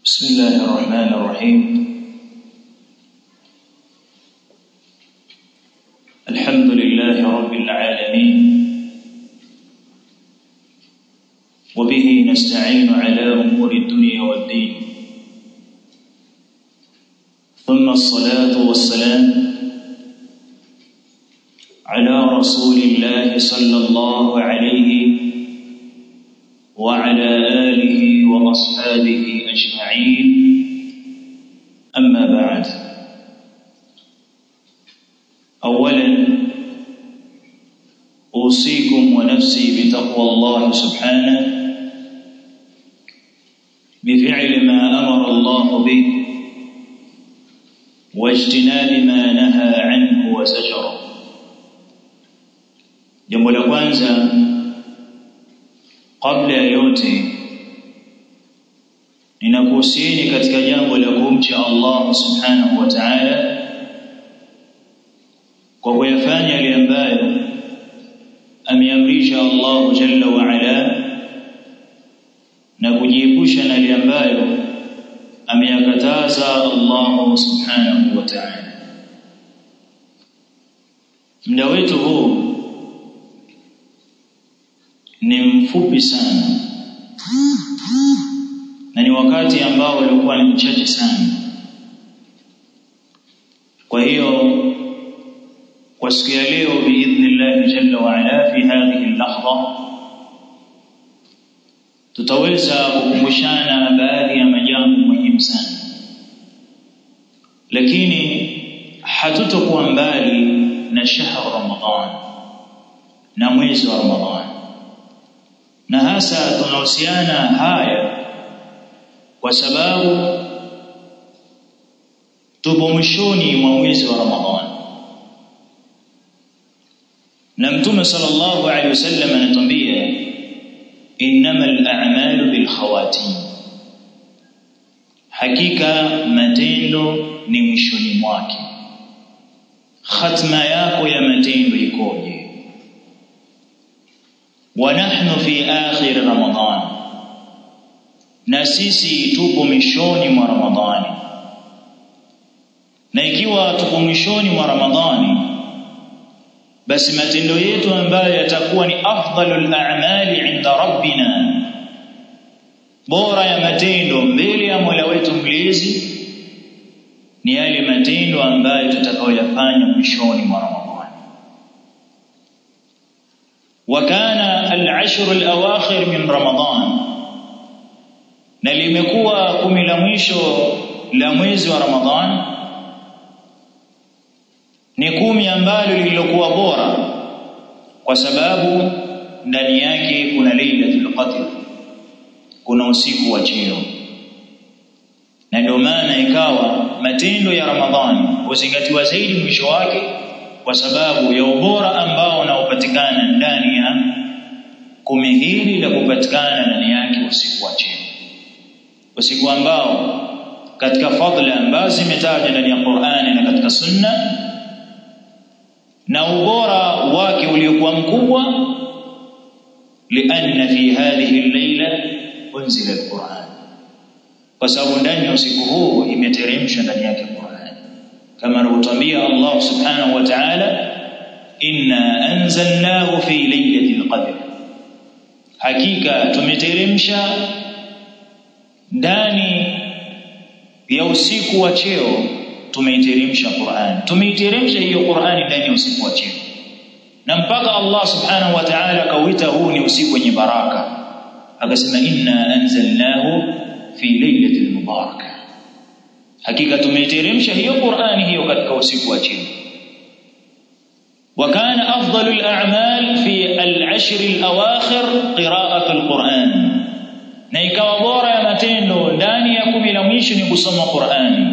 بسم الله الرحمن الرحيم. الحمد لله رب العالمين، وبه نستعين على أمور الدنيا والدين، ثم الصلاة والسلام على رسول الله صلى الله عليه وعلى آله وأصحابه أجمعين، أما بعد. أولا أوصيكم ونفسي بتقوى الله سبحانه بفعل ما أمر الله به واجتناب ما نهى عنه وزجره. Jambo la kwanza kabla ya yote ninakuhusieni katika jambo la kumcha Allah subhanahu wa ta'ala kwa kuyafanya yale ambayo ameamrisha Allah jalla wa ala na kujiepusha na yale ambayo ameyakataza Allah subhanahu wa ta'ala. Muda wetu huu ni mfupi sana na ni wakati ambao ulikuwa ni mchache sana. Kwa hiyo kwa siku ya leo biidhnillah jalla wa ala fi hadhihi al-lahdha tutaweza kukumbushana baadhi ya majambo muhimu sana, lakini hatutokuwa mbali na shahru Ramadhan na mwezi wa Ramadhan, na hasa tunahusiana haya kwa sababu tupo mwishoni mwa mwezi wa Ramadhani, na Mtume sallallahu alaihi wasallam anatuambia innamal a'malu bil khawatim, hakika matendo ni mwishoni mwake. Khatma yako ya matendo ikoje? Wa nahnu fi akhir Ramadhan, na sisi tupo mwishoni mwa Ramadhani. Na ikiwa tupo mwishoni mwa Ramadhani, basi matendo yetu ambayo yatakuwa ni afdalul a'mali 'inda rabbina, bora ya matendo mbele ya Mola wetu mlezi, ni yale matendo ambayo tutakayoyafanya mwishoni mwa Ramadhani. وكان العشر الأواخر من رمضان, na limekuwa 10 la mwisho la mwezi wa Ramadhan ni 10 ambalo lililokuwa bora, kwa sababu ndani yake kuna Lailatul Qadr, kuna usiku wa cheo. Na ndio maana ikawa matendo ya Ramadhani huzingatiwa zaidi mwisho wake, kwa sababu ya ubora ambao unaopatikana ndani ya 10 hili la kupatikana ndani yake usiku wa cheo, usiku ambao katika fadhila ambazo zimetajwa ndani ya Qur'ani na katika Sunna, na ubora wake uliokuwa mkubwa, lianna fi hadhihi al-layla unzila al-Qur'an, kwa sababu ndani ya usiku huu imeteremshwa ndani yake Qur'an, kama anatuambia Allah subhanahu wa ta'ala, inna anzalnahu fi laylatil qadr, hakika tumeteremsha ndani ya usiku wa cheo, tumeiteremsha Qur'an, tumeiteremsha hiyo Qur'ani ndani ya usiku wa cheo. Na mpaka Allah subhanahu wa ta'ala kauita huu ni usiku wenye baraka, akasema inna anzalnahu fi laylatil mubarakah, hakika tumeiteremsha hiyo Qur'ani hiyo katika usiku wa cheo. وكان أفضل الأعمال في العشر الأواخر قراءة القرآن, na ikawa bora ya matendo ndani ya 10 la mwisho ni kusoma Qur'ani.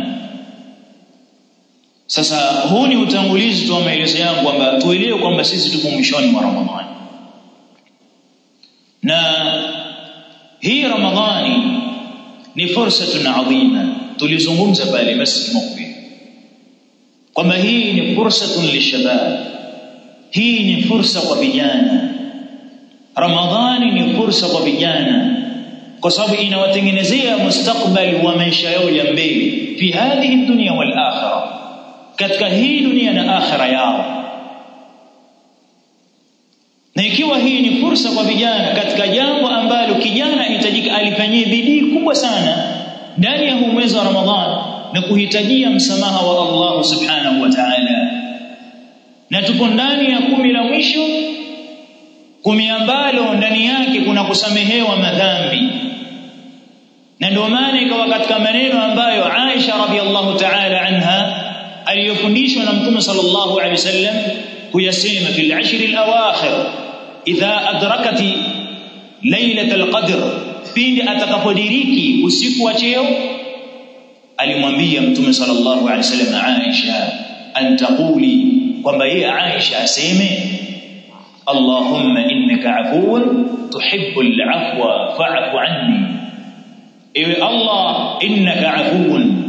Sasa huu ni utangulizi tu wa maelezo yangu kwamba tuelewe kwamba sisi tupo mwishoni mwa Ramadhani, na hii Ramadhani ni fursatun adhima. Tulizungumza pale Masjid Mukbil kwamba hii ni fursatun lishabab, hii ni fursa kwa vijana. Ramadhani ni fursa kwa vijana kwa sababu inawatengenezea mustakbali wa maisha yao ya mbele fi hadhihi dunya wal akhirah, katika hii dunia na akhira yao. Na ikiwa hii ni fursa kwa vijana katika jambo ambalo kijana hitajika alifanyie bidii kubwa sana ndani ya mwezi wa Ramadhani na kuhitajia msamaha wa Allah subhanahu wa ta'ala. Na tupo ndani ya 10 la mwisho, 10 ambalo ndani yake kuna kusamehewa madhambi. Na ndio maana ikawa katika maneno ambayo Aisha radhiallahu ta'ala anha aliyofundishwa na Mtume sallallahu alaihi wasallam kuyasema fil ashr al-awakhir idha adrakati lailatul qadr, pindi atakapodiriki usiku wa cheo, alimwambia Mtume sallallahu alaihi wasallam Aisha antaquli, kwamba yeye Aisha aseme Allahumma innaka afuwun tuhibbul afwa fa'fu anni, ewe Allah, innaka afuwun,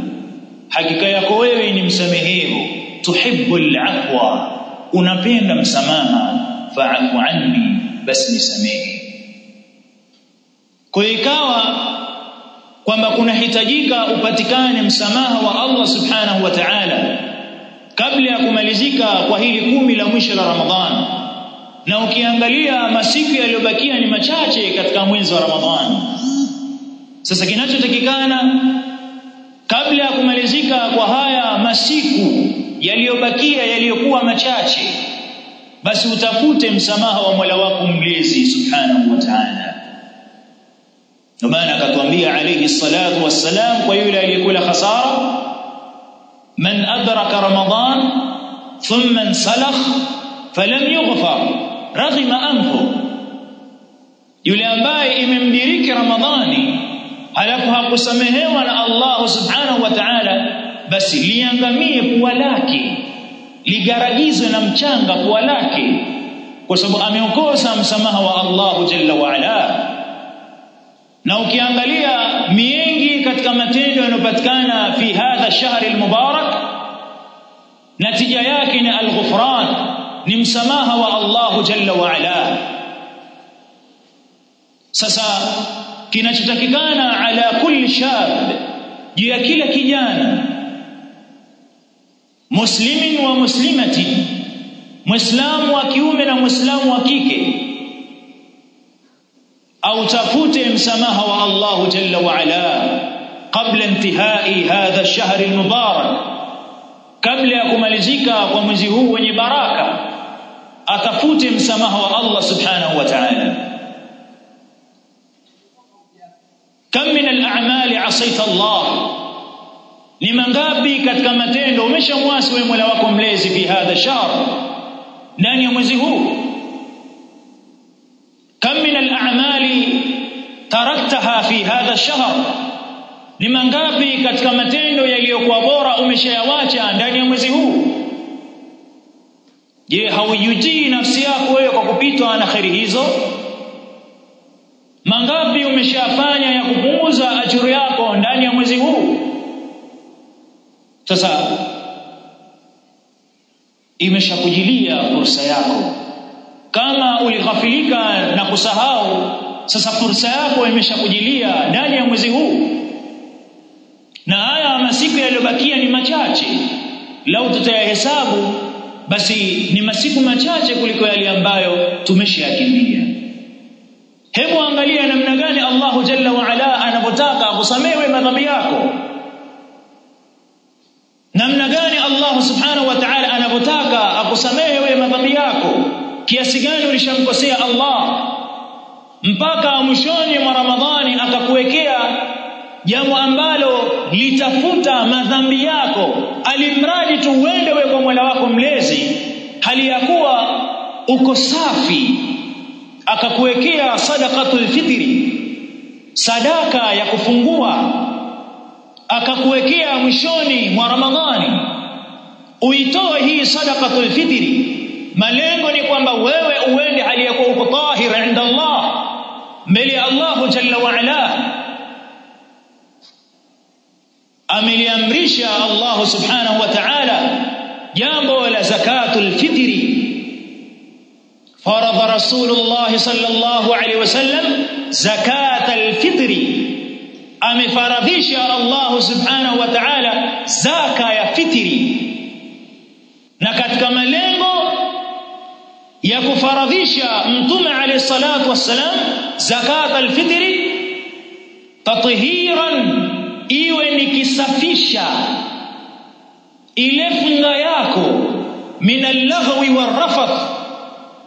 hakika yako wewe ni msamehevu, tuhibbul afwa, unapenda msamaha, fa'fu anni, basi nisamehe. Kwa ikawa kwamba kunahitajika upatikane msamaha wa Allah subhanahu wa ta'ala kabla ya kumalizika kwa hili 10 la mwisho la Ramadhani. Na ukiangalia masiku yaliyobakia ni machache katika mwezi wa Ramadhani. Sasa kinachotakikana kabla ya kumalizika kwa haya masiku yaliyobakia yaliyokuwa machache, basi utafute msamaha wa Mola wako mlezi subhanahu wa ta'ala. Ndio maana akatuambia alayhi salatu wassalam kwa yule aliyekula khasara, man adraka Ramadan thumma insalakh falam yughfar raghima anfu, yule ambaye imemdiriki Ramadhani halafu hakusamehewa na Allah subhanahu wa ta'ala, basi liangamie pua lake, ligaragizwe na mchanga pua lake, kwa sababu ameokosa msamaha wa Allah jalla wa ala. Na ukiangalia miengi katika matendo yanayopatikana fi hadha shahr almubarak, natija yake ni alghufran, ni msamaha wa Allah jalla wa ala. Sasa kinachotakikana ala kulli shab, juu ya kila kijana muslimin wa muslimatin, muislamu wa kiume na muislamu wa kike, au tafute msamaha wa Allah jalla wa ala kabla intihai hadha ash-shahr al-mubarak, kabla ya kumalizika kwa mwezi huu wenye baraka, atafute msamaha wa Allah subhanahu wa ta'ala. Kam min al-a'mali asayta Allah, ni mangapi katika matendo umeshamwasi wewe Mola wako mlezi fi hadha shahr, ndani ya mwezi huu. Kam min al-a'mali taraktaha fi hadha ash-shahr, ni mangapi katika matendo yaliyokuwa bora umeshayawacha ndani ya mwezi huu. Je, haujutii nafsi yako wewe kwa kupitwa na khairi hizo? Mangapi umeshafanya ya kupunguza ajira yako ndani ya mwezi huu? Sasa imeshakujilia fursa yako. Kama ulighafilika na kusahau, sasa fursa yako imeshakujilia ndani ya mwezi huu. Na haya masiku yaliyobakia ni machache. Lau tutayahesabu, basi ni masiku machache kuliko yale ambayo tumeshayakimbia. Hebu angalia namna gani Allah jalla wa ala anapotaka kusamehe madhambi yako. Namna gani Allah subhanahu wa ta'ala anapotaka akusamehe wewe madhambi yako. Kiasi gani ulishamkosea Allah mpaka mwishoni mwa Ramadhani akakuwekea jambo ambalo litafuta madhambi yako, alimradi tu uende wewe kwa Mola wako mlezi hali ya kuwa uko safi. Akakuwekea sadaqatul fitri, sadaka ya kufungua, akakuwekea mwishoni mwa Ramadhani uitoe hii sadaqatul fitri. Malengo ni kwamba wewe uende hali ya kuwa uko tahir inda Allah, mbele ya Allah jalla wa ala. Ameliamrisha Allah subhanahu wa ta'ala jambo la zakatul fitri. فرض رسول الله صلى الله عليه وسلم زكاة zakat al-fitri, amefaradhisha Allah subhanahu wa ta'ala zaka ya fitri. Na katika malengo ya kufaradhisha mtume alayhi salatu wassalam zakat al-fitri, tathiran, iwe ni kisafisha ile funga yako min al-laghwi war-rafath,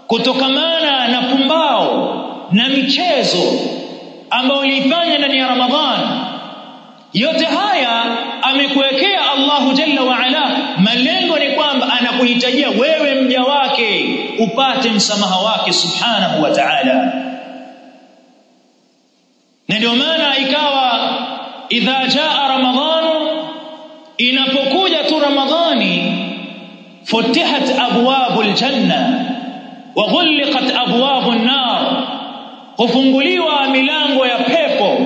kutokamana na pumbao na michezo ambayo ulifanya ndani ya Ramadhani. Yote haya amekuwekea Allahu Jalla wa Ala, malengo ni kwamba anakuhitajia wewe mja wake upate msamaha wake subhanahu wa ta'ala. Na ndio maana ikawa idha jaa Ramadhanu, inapokuja tu Ramadhani, futihat abwabul janna wa ghulqat abwabun nar, hufunguliwa milango ya pepo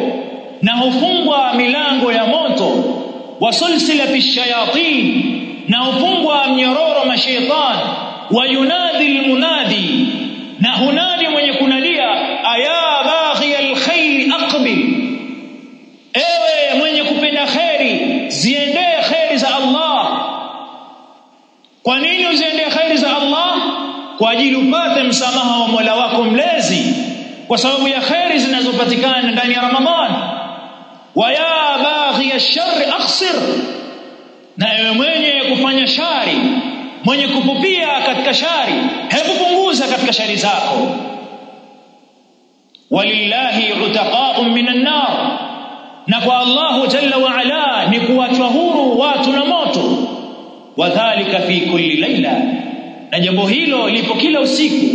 na hufungwa milango ya moto. Wa sulsilati shayatin, na hufungwa mnyororo mashaitani. Wa yunadi almunadi, na hunadi mwenye kunadia, aya baghi alkhair aqbil, ewe mwenye kupenda khairi ziendee khairi za Allah. Kwa nini uziendee khairi za Allah? Kwa ajili upate msamaha wa Mola wako mlezi, kwa sababu ya khairi zinazopatikana ndani ya Ramadhani. Wa ya baghi ash-sharr akhsir, na ewe mwenye kufanya shari, mwenye kupupia katika shari, hebu punguza katika shari zako. Walillahi utaqa'un minan nar, na kwa Allahu Jalla wa Ala ni kuachwa huru watu na moto. Wadhālika fi kulli layla, na jambo hilo lipo kila usiku.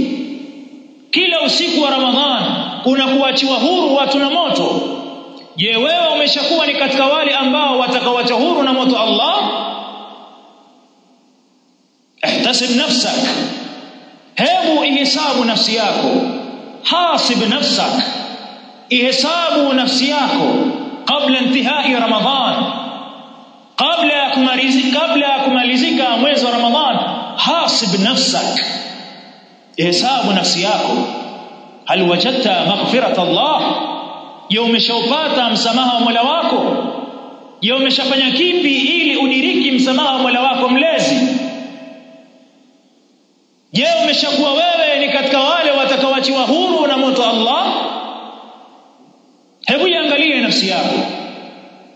Kila usiku wa Ramadhani kuna kuachiwa huru watu na moto. Je, wewe umeshakuwa ni katika wale ambao watakaoachwa huru na moto Allah? Ihtasib nafsak, hebu ihesabu nafsi yako. Hasib nafsak, ihesabu nafsi yako kabla intihai Ramadhan, kabla ya kumalizika mwezi wa Ramadhan. Hasib nafsak, ihesabu nafsi yako. Hal wajadta maghfirat Allah, je, umeshaupata msamaha wa Mola wako? Je, umeshafanya kipi ili udiriki msamaha wa Mola wako mlezi? Je, umeshakuwa wewe ni katika wale watakaoachiwa huru na moto Allah? Hebu iangalie nafsi yako,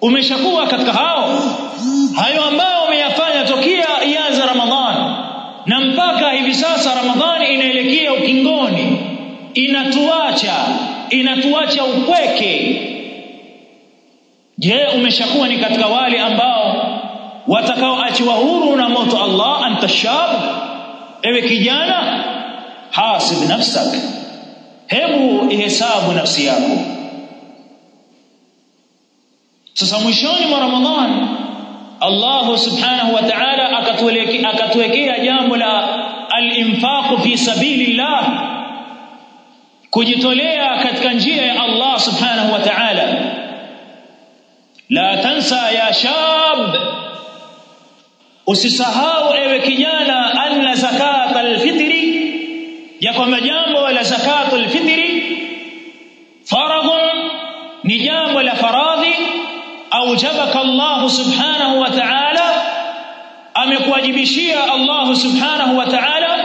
umeshakuwa katika hayo ambao umeyafanya tokea ianza Ramadhani na mpaka hivi sasa Ramadhani inaelekea ukingoni, inatuacha upweke. Je, umeshakuwa ni katika wale ambao watakaoachiwa huru na moto Allah? Anta shab, ewe kijana, hasib nafsak, hebu ihesabu nafsi yako. Sasa mwishoni mwa Ramadhani Allah subhanahu wa ta'ala akatuwekea jambo la al-infaq fi sabilillah, kujitolea katika njia ya Allah subhanahu wa ta'ala. La tansa ya shab, usisahau ewe kijana, anna zakat al-fitri, ya kwamba jambo la zakat al-fitri faradhun, ni jambo la faradhi. Aujabaka Allah subhanahu wa ta'ala, amekuwajibishia Allah subhanahu wa ta'ala,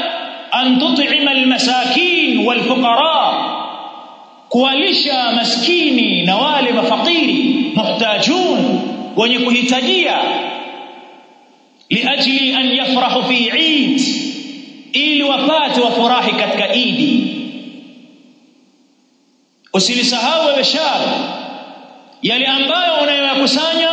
an tut'ima al-masakin wal-fuqara, kuwalisha maskini na wale mafakiri, muhtajun, wenye kuhitajia. Liajli an yafrahu fi Eid, ili wapate wafurahi katika Idi. Usilisahau wewe shab yale ambayo unayoyakusanya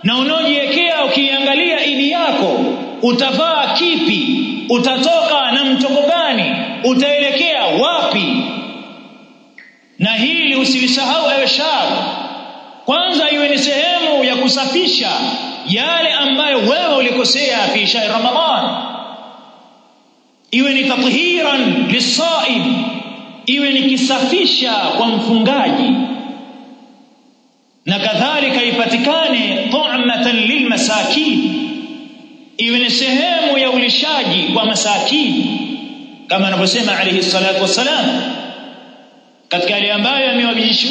na unaojiwekea. Ukiangalia Idi yako, utavaa kipi, utatoka na mtoko gani, utaelekea wapi? Na hili usilisahau ewe shab. Kwanza iwe ni sehemu ya kusafisha yale ambayo wewe ulikosea fi shahr Ramadhan, iwe ni tathiran lisaim, iwe ni kisafisha kwa mfungaji. Na kadhalika ipatikane tu'matan lilmasakin, iwe ni sehemu ya ulishaji kwa masakini, kama anavyosema alayhi salatu wassalam, katika yale ambayo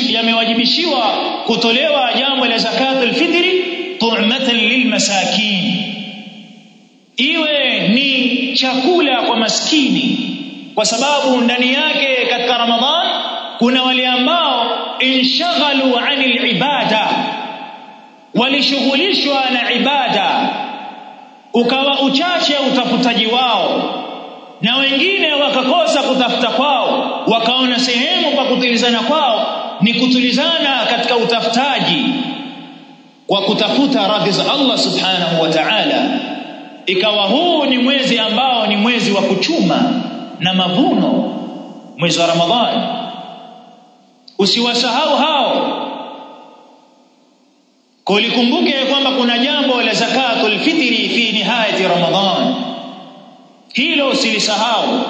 yamewajibishiwa kutolewa jambo la zakatul fitri, tu'matan lilmasakin, iwe ni chakula kwa maskini, kwa sababu ndani yake katika Ramadhan kuna wale ambao inshaghalu 'anil ibada, walishughulishwa na ibada, ukawa uchache utafutaji wao, na wengine wakakosa kutafuta kwao, wakaona sehemu pa kutulizana kwao ni kutulizana katika utafutaji kwa kutafuta radhi za Allah subhanahu wa ta'ala. Ikawa huu ni mwezi ambao ni mwezi wa kuchuma na mavuno, mwezi wa Ramadhani. Usiwasahau hao, kulikumbuke kwamba kuna jambo la zakatul fitri fi nihayati Ramadhan, hilo usilisahau,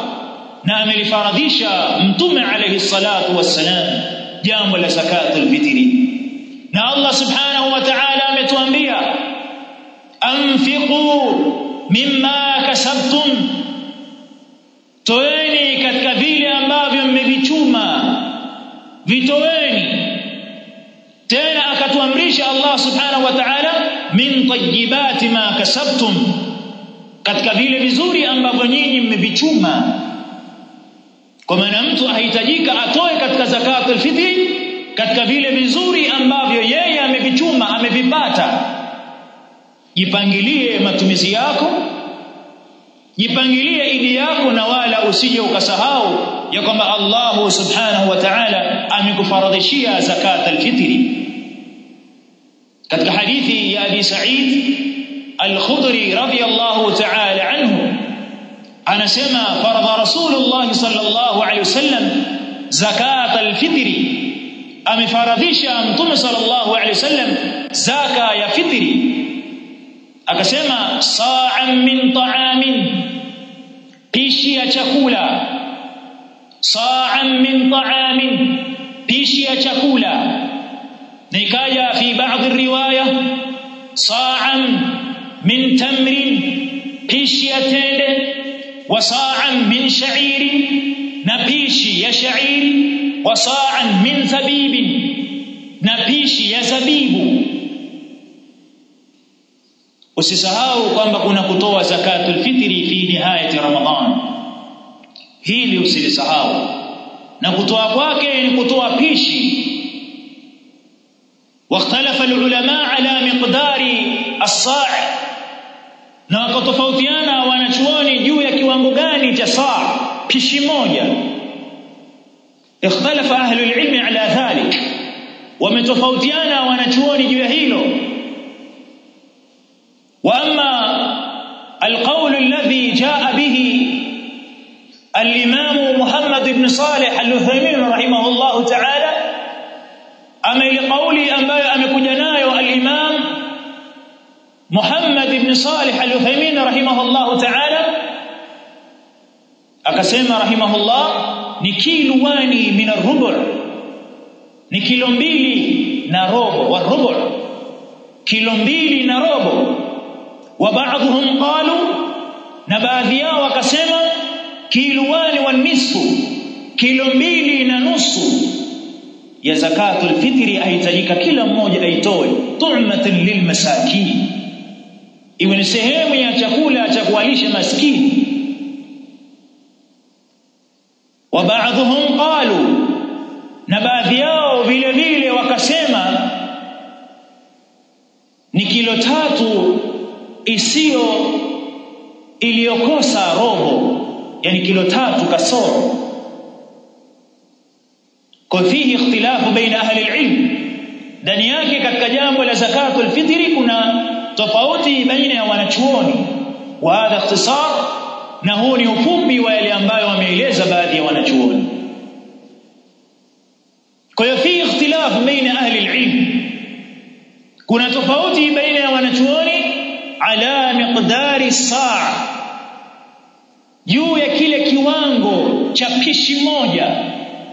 na amelifaradhisha Mtume alayhi salatu wassalam jambo la zakatul fitri. Na Allah subhanahu wa ta'ala ametuambia, anfiqu mimma kasabtum, toeni katika vile ambavyo mmevichuma, vitoeni. Tena akatuamrisha Allah subhanahu wa ta'ala, min tayyibati ma kasabtum, katika vile vizuri ambavyo nyinyi mmevichuma. Kwa maana mtu ahitajika atoe katika zakatul fitri katika vile vizuri ambavyo yeye amevichuma, amevipata. Jipangilie matumizi yako, jipangilie idi yako, na wala usije ukasahau ya kwamba Allah subhanahu wa ta'ala amekufaradhishia zakatul fitri. Katika hadithi ya Abi Sa'id al-Khudri radiyallahu ta'ala anhu anasema, faradha Rasulullah sallallahu alayhi wasallam zakatul fitri, amefaradhisha Mtume sallallahu alayhi wasallam zaka ya fitri. Akasema, sa'an min ta'amin, pishi ya chakula. Sa'an min ta'amin, pishi ya chakula. Nikaja fi baadhi riwaya, sa'an min tamrin, pishi ya tende. Wa sa'an min sha'irin, na pishi ya sha'iri. Wa sa'an min zabibin, na pishi ya zabibu. Usisahau kwamba kuna kutoa zakatul fitri fi nihayati Ramadhan, hili usilisahau. Na kutoa kwake ni kutoa pishi. واختلف العلماء على مقدار الصاع, na wakatofautiana wanachuoni juu ya kiwango gani cha saa pishi moja. اختلف اهل العلم على ذلك, wametofautiana wanachuoni juu ya hilo. واما القول الذي جاء به الامام محمد بن صالح العثيمين رحمه الله تعالى, ama ile kauli ambayo amekuja nayo al-Imam Muhammad ibn Salih al-Uthaymeen rahimahullah ta'ala, akasema rahimahullah, ni kilwani min ar-rubu', ni kilo 2 na robo. Wa rubu' kilo 2 na robo. Wa ba'dhum qalu, na baadhi yao wakasema, kilwani wa nisfu, kilo 2 na nusu ya zakatul fitri ahitajika kila mmoja aitoe, tu'matan lilmasakin, iwe ni sehemu ya chakula cha kuwalisha maskini. Wa ba'dhum qalu, na baadhi yao vile vile wakasema, ni kilo 3 isiyo iliyokosa robo, yani kilo 3 kasoro. Kwa fihi ikhtilafu baina ahli alilm, ndani yake katika jambo la zakatul fitri kuna tofauti baina ya wanachuoni. Wa hadha ikhtisar, na huu ni ufupi wa yale ambayo wameeleza baadhi ya wanachuoni. Kwa hiyo fihi ikhtilafu baina ahli alilm, kuna tofauti baina ya wanachuoni ala miqdari saa, juu ya kile kiwango cha pishi moja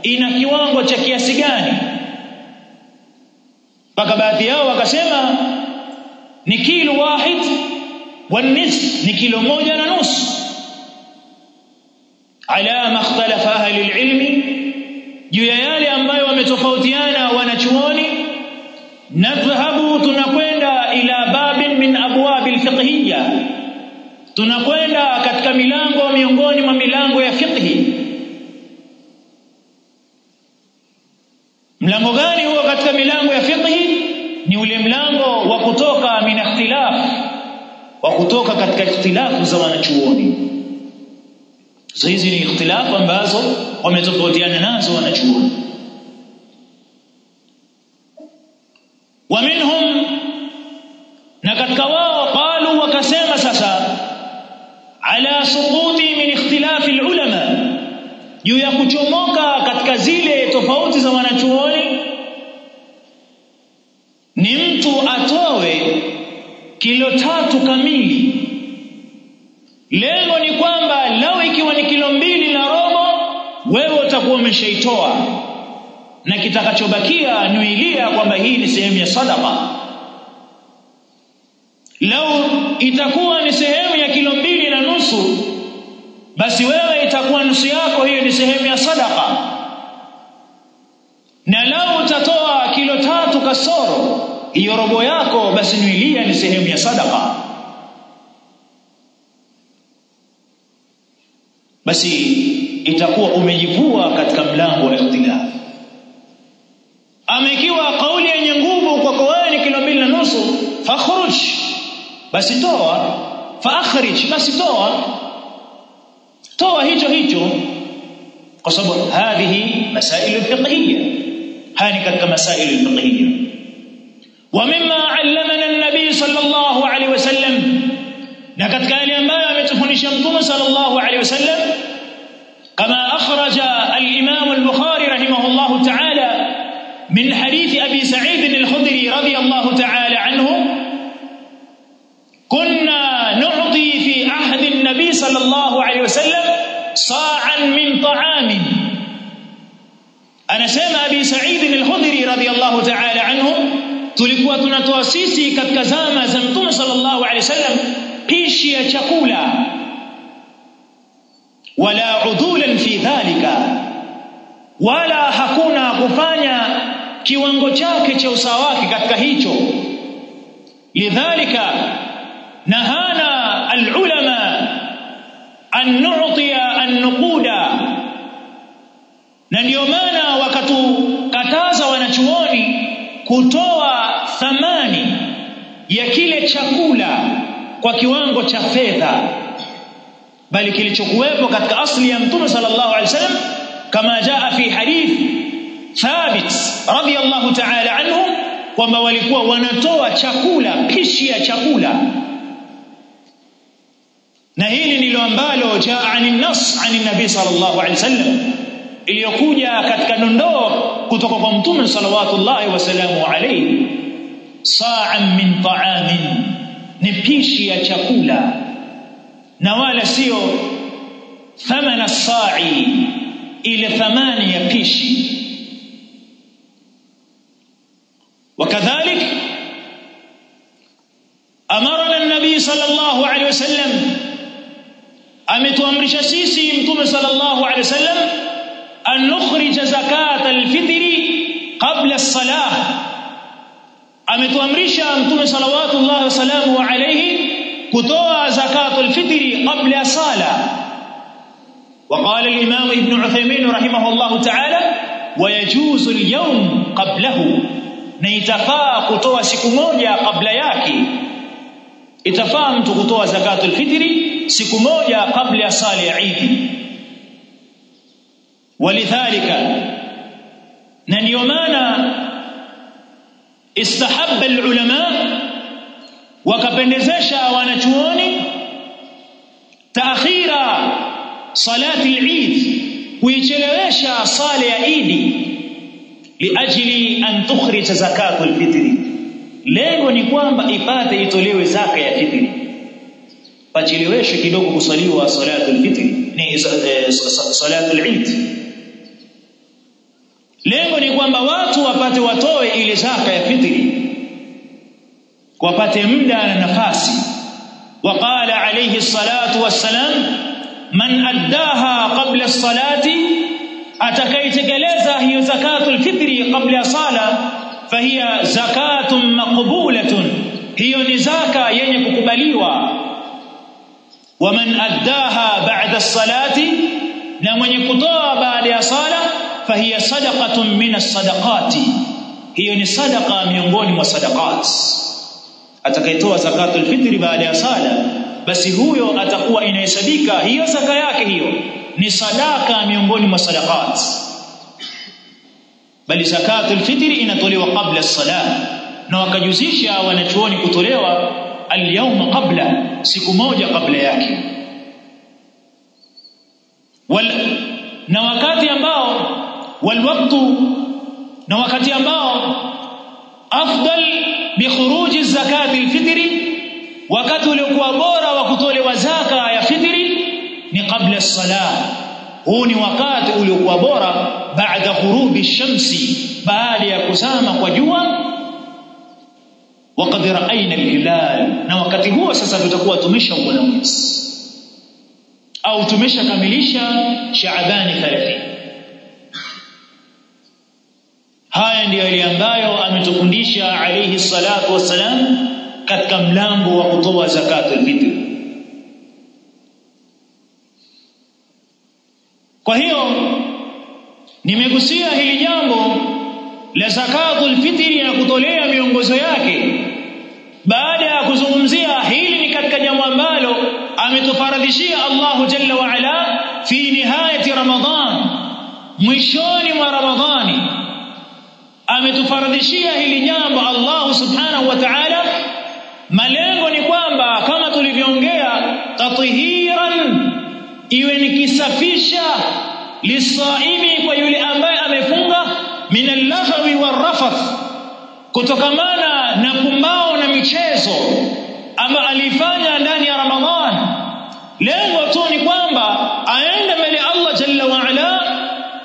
ina kiwango cha kiasi gani. Mpaka baadhi yao wakasema ni kilo 1 wa nisf, ni kilo 1 na nusu. Ala makhtalafa ahli alilm, juu ya yale ambayo wametofautiana wanachuoni, nadhhabu, tunakwenda ila babin min abwabil fiqhiyya, tunakwenda katika milango miongoni mwa milango ya fiqhi. Mlango gani huo katika milango ya fiqhi? Ni ule mlango wa kutoka min ikhtilaf, wa kutoka katika ikhtilafu za wanachuoni. So hizi ni ikhtilafu ambazo wametofautiana nazo wanachuoni. Wa minhum, na katika wao, qalu, wakasema sasa, ala suquti min ikhtilafi alulama, juu ya kuchomoka katika zile tofauti za wanachuoni ni mtu atowe kilo 3 kamili. Lengo ni kwamba lao ikiwa ni kilo 2 na robo, wewe utakuwa umeshaitoa, na kitakachobakia nuilia kwamba hii ni sehemu ya sadaqa. Lao itakuwa ni sehemu ya kilo 2 na nusu, basi wewe itakuwa nusu yako hiyo ni sehemu ya sadaqa. Na lao utatoa kilo 3 kasoro, hiyo robo yako basi nuilia ni sehemu ya sadaqa. Basi itakuwa umejivua katika mlango wa ikhtilaf. Amekiwa kauli yenye nguvu kwa wewe ni kilo 2 na nusu, fakhruj, basi toa, faakhrij, basi toa hicho, kwa sababu hadhihi masail fiqhiyya, hani katika masail fiqhiyya. Wa mimma allamana an-nabi sallallahu alayhi wasallam, na katika yale ambayo ametufundisha mtume sallallahu alayhi wasallam, kama akhraja al-imam al-bukhari rahimahullah ta'ala min hadith abi sa'id al-khudri radiyallahu ta'ala anhu, kunna nu'ti fi ahdi an-nabi sallallahu alayhi wasallam sa'an min ta'amin. Anasema abi sa'id al-khudri radiyallahu ta'ala anhu, tulikuwa tunatoa sisi katika zama za mtume sallallahu alayhi wasallam pishi ya chakula, wala udulan fi dhalika, wala hakuna kufanya kiwango chake cha usawa wake katika hicho. Lidhalika nahana alulama an nu'tiya an-nuquda, na ndio maana wakatukataza wanachuoni kutoa thamani ya kile chakula kwa kiwango cha fedha, bali kilichokuwepo katika asli ya mtume sallallahu alaihi wasallam, kama jaa fi hadith Thabit radiyallahu ta'ala anhu, kwamba walikuwa wanatoa chakula, pishi ya chakula. Na hili ndilo ambalo jaa anin nas anin nabii sallallahu alaihi wasallam, iliyokuja katika dondoo kutoka kwa mtume sallallahu wasallamu alayhi, sa'an min ta'amin, ni pishi ya chakula, na wala sio thamana as-sa'i, ile thamani ya pishi. Wakadhalik amarana an-nabi sallallahu alayhi wasallam, ametuamrisha sisi mtume sallallahu alayhi wasallam an nukhrij zakat al-fitri qabla as-salah. Ametuamrisha mtume sallallahu wasallamu alayhi kutoa zakat al-fitri qabla sala. وقال الإمام ابن عثيمين رحمه الله تعالى ويجوز اليوم قبله, na itafaa kutoa siku moja kabla yake. Itafaa mtu kutoa zakatul fitri siku moja kabla ya sala ya Eid. Walidhalika, na ndio maana istahabba alulama, wakapendezesha wanachuoni taakhira salati al-Eid, kuichelewesha sala ya Eid, liajli an tukhrij zakatul fitri, lengo ni kwamba ipate itolewe zaka ya fitri, pacheleweshwe kidogo kusaliwa salatul fitri, ni salatul Eid. Lengo ni kwamba watu wapate watoe ile zaka ya fitri, wapate muda na nafasi. Waqala alayhi salatu wassalam, man addaha qabla as-salati atakayetekeleza hiyo zakatul fitri kabla ya sala fahiya zakatun maqbulatun, hiyo ni zaka yenye kukubaliwa. Waman addaha ba'da as-salati, na mwenye kutoa baada ya sala fahiya sadaqatun min as-sadaqati, hiyo ni sadaqa miongoni mwa sadaqat. Atakayetoa zakatul fitri baada ya sala, basi huyo atakuwa inahesabika hiyo zaka yake hiyo ni sadaka miongoni mwa sadaqat. Bali zakatul fitri inatolewa kabla as-salah, na wakajuzisha wanachuoni kutolewa al-yawm qabla, siku moja kabla yake. Na wakati ambao walwaqtu, na wakati ambao afdal bi khuruji zakati al-fitri, wakati uliokuwa bora wa kutolewa zaka ya fitri ni kabla as-salah. Huu ni wakati uliokuwa bora baada ghurubi shamsi, baada ya kuzama kwa jua. Waqad ra'ayna al-hilal, na wakati huo sasa tutakuwa tumeshauona mwezi au tumeshakamilisha Shaaban 30. Haya ndiyo yale ambayo ametufundisha alayhi salatu wassalam katika mlango wa kutoa zakatul fitr. Kwa hiyo nimegusia hili jambo la zakatul fitri na kutolea miongozo yake baada ya kuzungumzia hili ni katika jambo ambalo ametufaradhishia Allahu Jalla wa Ala fi nihayati Ramadhan, mwishoni mwa Ramadhani ametufaradhishia hili jambo Allah subhanahu wa ta'ala. Malengo ni kwamba kama tulivyoongea, tathiran, iwe ni kisafisha lisaimi, kwa yule ambaye amefunga, min al-lahwi war-rafath, kutokamana na pumbao na michezo ama alifanya ndani ya Ramadhan. Lengo tu ni kwamba aende mbele Allah Jalla wa Ala,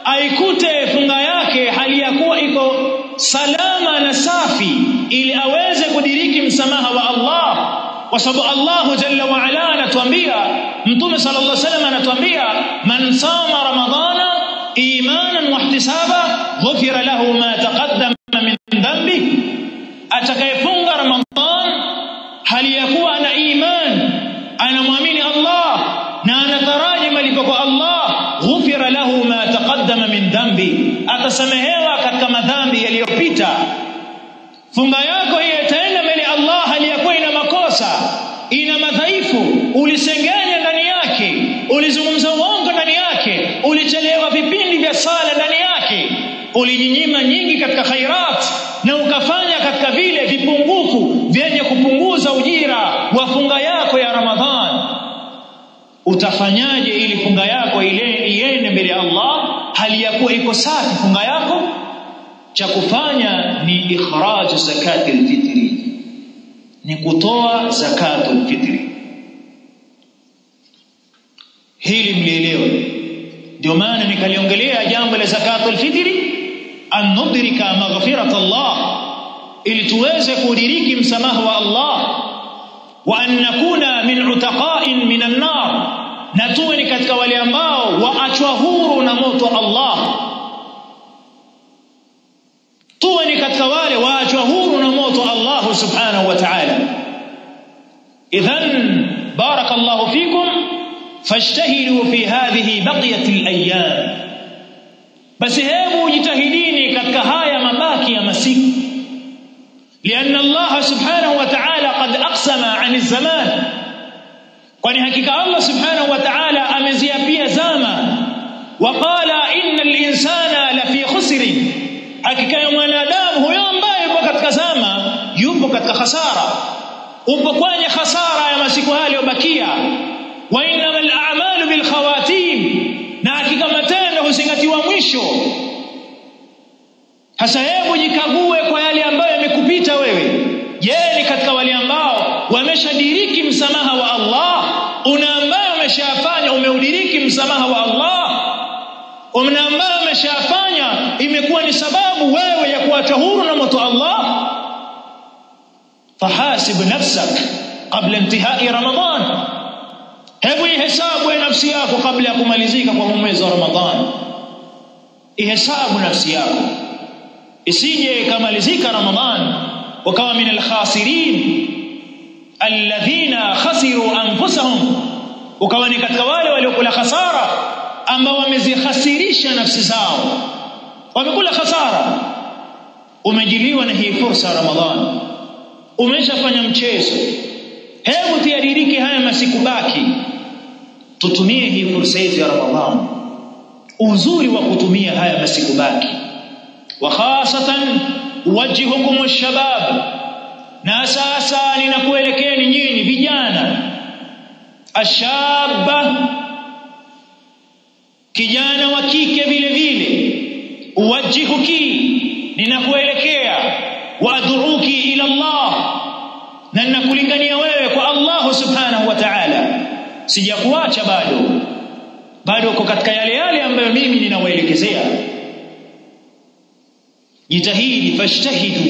aikute funga yake hali ya kuwa iko salama na safi, ili aweze kudiriki msamaha wa Allah. Kwa sababu Allah Jalla wa Ala anatuambia, Mtume sallallahu alaihi wasallam anatuambia, man sama ramadhana imanan wa ihtisaba ghufira lahu ma taqaddama min dhanbi, atakayefunga Ramadhan hali ya kuwa ana iman, anamwamini Allah na anataraji malipo kwa Allah, ghufira lahu ma taqaddama min dhanbi, atasamehewa katika madhambi yaliyopita. Funga yako hiyo itaenda mbele Allah hali ya kuwa ina makosa, ina madhaifu, ulisengenya ndani yake, ulizungumza uongo ndani yake, ulichelewa vipindi vya sala ndani yake, ulijinyima nyingi katika khairat, na ukafanya katika vile vipungufu vyenye kupunguza ujira wa funga yako ya Ramadhan. Utafanyaje ili funga yako ile iende mbele ya Allah hali ya kuwa iko safi funga yako? Cha kufanya ni ikhraj zakatul fitri, ni kutoa zakatul fitri. Hili mlielewe. Ndio maana nikaliongelea jambo la zakatul fitri, an nudrika maghfirat Allah, ili tuweze kudiriki msamaha wa Allah, wa an nakuna min utaqa'in min an-nar, na tuwe ni katika wale ambao waachwa huru na moto wa Allah, tuwe ni katika wale waachwa huru na moto wa Allah subhanahu wa ta'ala. Idhan barakallahu fikum fajtahidu fi hadhihi baqiyati al-ayyam, basi hebu jitahidini katika haya mabaki ya masiku, lianna Allah subhanahu wa ta'ala qad aqsama 'an az-zaman, kwani hakika Allah subhanahu wa ta'ala ameziapia zama. Waqala innal insana la fi khusr, hakika ya mwanadamu huyo ambaye yupo katika zama yupo katika hasara, upo kwenye hasara ya masiku haya yaliyobakia. Wa innamal a'malu bil khawatim, na hakika matendo huzingatiwa mwisho. Hasa hebu jikague kwa yale ambayo yamekupita wewe. Je, ni katika wale ambao wameshadiriki msamaha wa Allah? Una ambaye umeshafanya umeudiriki msamaha wa Allah? Una ambaye umeshafanya imekuwa ni sababu wewe ya kuacha huru na moto Allah? Fahasib nafsak qabla intihai Ramadhan, hebu ihesabu nafsi yako kabla ya kumalizika kwa mwezi wa Ramadhan. ihesabu nafsi yako, isije kamalizika Ramadhan wakawa min al-khasirin alladhina khasiru anfusahum, ukawa ni katika wale waliokula khasara ambao wamezikhasirisha nafsi zao, wamekula khasara. Umejiliwa na hii fursa Ramadhan, umeshafanya mchezo. Hebu tiadiriki haya masiku baki, tutumie hii fursa ya Ramadhan. Uzuri wa kutumia haya masiku baki, wa khasatan wajihukum ash-shabab, na sasa ninakuelekeeni nyinyi vijana. Ashaba, kijana wa kike vile vile. Uwajihuki, ninakuelekea. Waad'uki ila Allah, na ninakulingania wewe kwa Allah subhanahu wa ta'ala. Sijakuacha bado uko katika yale ambayo mimi ninawaelekezea. Jitahidi, fashtahidu,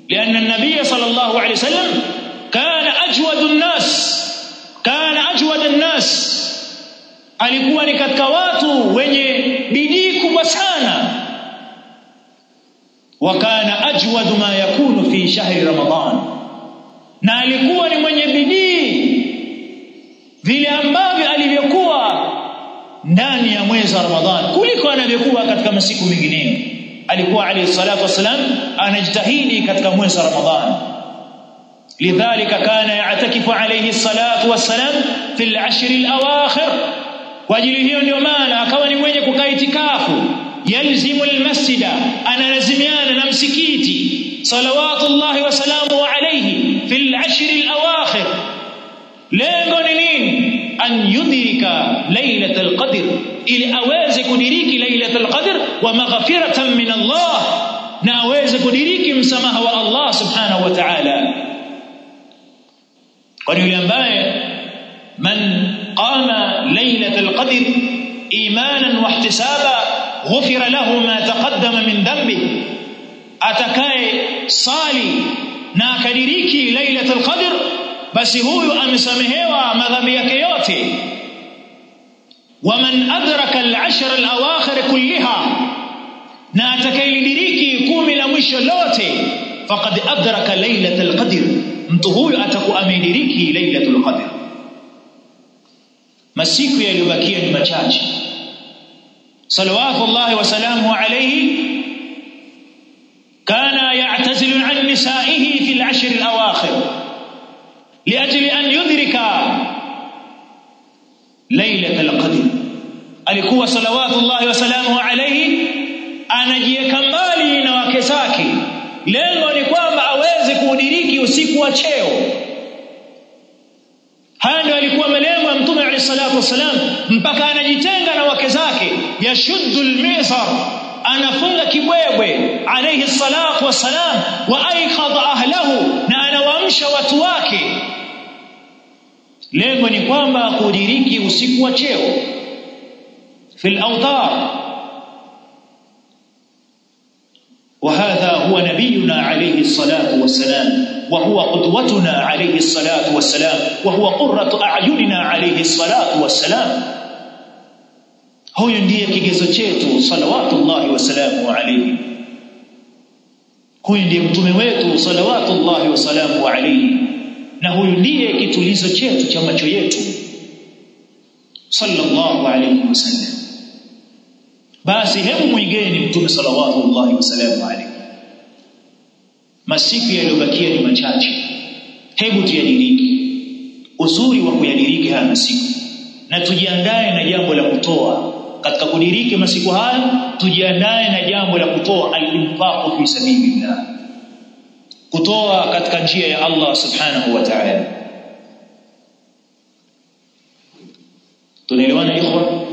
lianna an-nabiy sallallahu alayhi wasallam kana ajwad an-nas, alikuwa ni katika watu wenye bidii kubwa sana. Wa kana ajwad ma yakunu fi shahri Ramadan, na alikuwa ni mwenye bidii vile ambavyo alivyokuwa ndani ya mwezi wa Ramadhan kuliko anavyokuwa katika masiku mengineyo. Alikuwa alayhi salatu wasalam anajitahidi katika mwezi wa Ramadhan. Lidhalika kana ya'takifu alayhi salatu wasalam fi al-ashr al-awakhir, kwa ajili hiyo ndio maana akawa ni mwenye kukaa itikafu. Yalzimu al-masjida, analazimiana na msikiti salawatullahi wa salamu alayhi fi al-ashr al-awakhir. Lengo ni nini? An yudrika lailatul qadr, ili aweze kudiriki lailatul qadr wa maghfiratan min Allah, na aweze kudiriki msamaha wa Allah subhanahu wa ta'ala. Kwa yule ambaye man qama lailatul qadr imanan wa ihtisaba ghufira lahu ma taqaddama min dhanbi, atakaye sali na akadiriki lailatul qadr, basi huyu amesamehewa madhambi yake yote. Waman adraka al-ashr al-awakhir kullaha, na atakayelidiriki 10 la mwisho lote, faqad adraka lailatul qadr, mtu huyu atakuwa amediriki lailatul qadr. Masiku yaliyobakia ni machache. Salawatullahi wa salamu alayhi kana ya'tazilu an nisaihi fi al-ashr al-awakhir لأجل أن يدرك ليلة القدر. alikuwa salawatullahi wa salamu alayhi anajiweka mbali na wake zake, lengo ni kwamba aweze kudiriki usiku wa cheo. Haya ndio alikuwa malengo ya Mtume alayhi salatu wasalam, mpaka anajitenga na wake zake. Yashuddu al-mizar, anafunga kibwebwe alayhi salatu wasalam, wa aiqadha ahlahu, na anawaamsha watu wake. Lengo ni kwamba kudiriki usiku wa cheo fil awtar. وهذا هو نبينا عليه الصلاة والسلام، وهو قدوتنا عليه الصلاة والسلام، وهو قرة أعيننا عليه الصلاة والسلام. huyu ndiye kigezo chetu salawatullahi wa salamu alayhi. Huyu ndiye mtume wetu salawatullahi wa salamu alayhi, na huyu ndiye kitulizo chetu cha macho yetu sallallahu alayhi wasallam. Basi hebu mwigeni mtume salawatullahi wa salamu alayhi. Masiku yaliyobakia ni machache, hebu tuyadiriki. Uzuri wa kuyadiriki haya masiku, na tujiandae na jambo la kutoa katika kudiriki masiku haya. Tujiandae na jambo la kutoa al-infaq fi sabilillah, kutoa katika njia ya Allah subhanahu wa ta'ala. Tunaelewana ikhwa?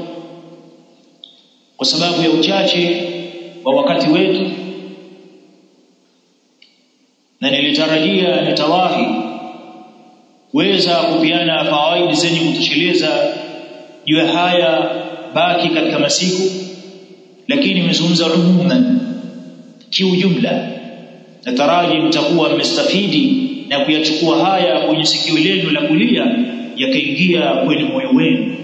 Kwa sababu ya uchache wa wakati wetu, na nilitarajia nitawahi kuweza kupiana fawaidi zenye kutosheleza juu ya haya baki katika masiku, lakini nimezungumza umuman kiujumla. Nataraji mtakuwa mmestafidi na kuyachukua haya kwenye sikio lenu la kulia yakaingia kwenye moyo wenu,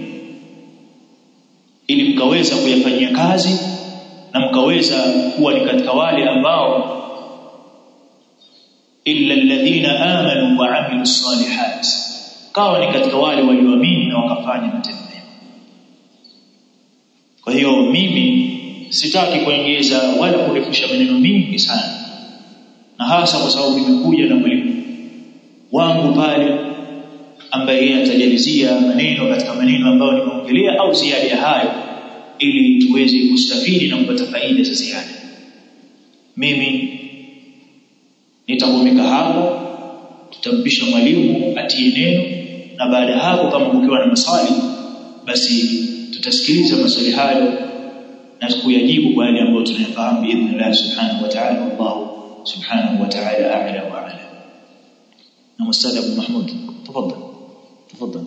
ili mkaweza kuyafanyia kazi na mkaweza kuwa ni katika wale ambao illa alladhina amanu wa amilus salihat, kawa ni katika wale walioamini na wakafanya matendo mema. Kwa hiyo mimi sitaki kuongeza wala kurefusha maneno mengi sana, na hasa kwa sababu nimekuja na mwalimu wangu pale ambaye yeye atajalizia maneno katika maneno ambayo nimeongelea au ziada ya hayo, ili tuweze kustafidi na kupata faida za ziada. Mimi nitakomeka hapo, tutampisha mwalimu atie neno, na baada hapo kama kukiwa na maswali basi tutasikiliza maswali hayo na kuyajibu kwa yale ambayo tunayafahamu biidhnillah subhanahu wa ta'ala. Wallahu subhanahu wa ta'ala a'la wa a'lam. Na Ustadh Abu Mahmud, tafadhali.